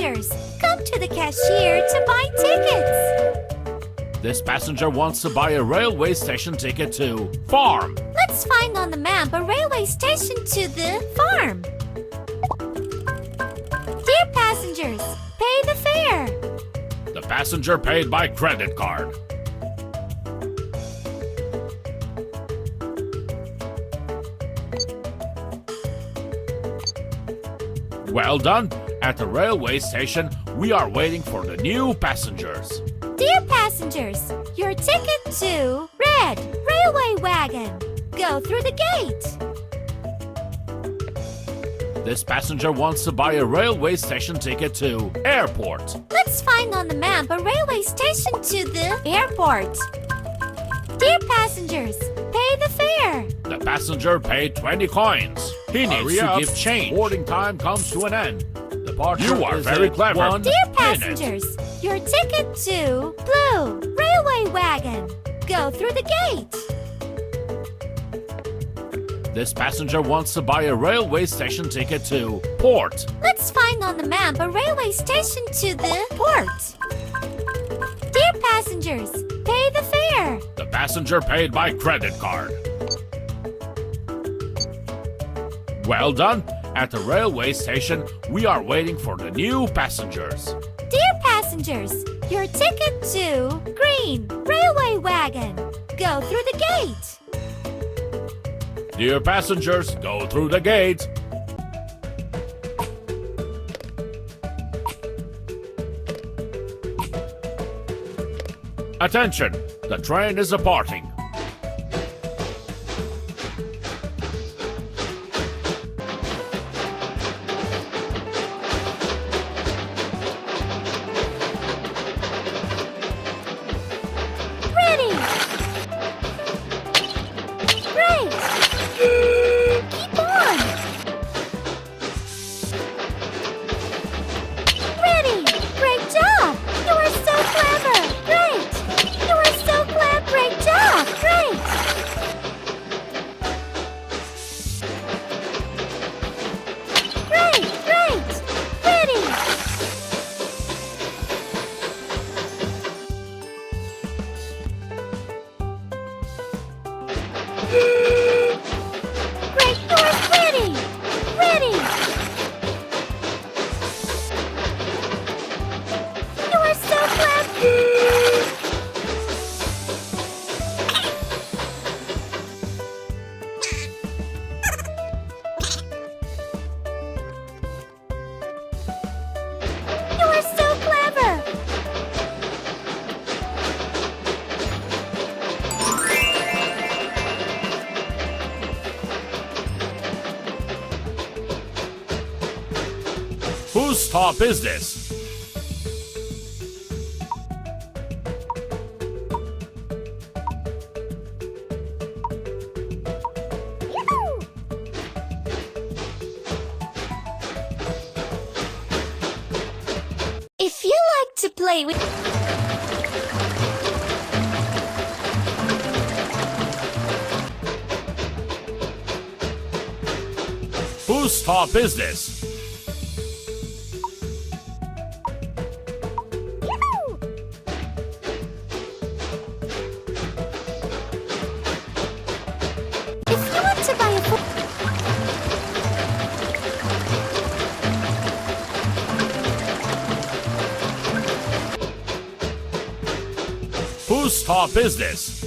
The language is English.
passengers, come to the cashier to buy tickets. This passenger wants to buy a railway station ticket to farm. Let's find on the map a railway station to the farm. Dear passengers, pay the fare. The passenger paid by credit card. Well done. At the railway station, we are waiting for the new passengers. Dear passengers, your ticket to Red Railway Wagon. Go through the gate. This passenger wants to buy a railway station ticket to airport. Let's find on the map a railway station to the airport. Dear passengers, pay the fare. The passenger paid 20 coins. He needs to give change. Boarding time comes to an end. You are very clever. Dear passengers, your ticket to Blue Railway Wagon. Go through the gate. This passenger wants to buy a railway station ticket to port. Let's find on the map a railway station to the port. Dear passengers, pay the fare. The passenger paid by credit card. Well done. At the railway station, we are waiting for the new passengers. Dear passengers, your ticket to Green Railway Wagon. Go through the gate. Dear passengers, go through the gate. Attention, the train is departing. Ready. Great. Keep on. Ready. Great job. You are so clever. Great. You are so clever. Great job. Great. Great. Great. Ready. Great, you are ready! Ready! You are so clever! You are so clever! Whose stop is this? If you like to play with... Whose stop is this? If you want to buy a book... Whose stop is this?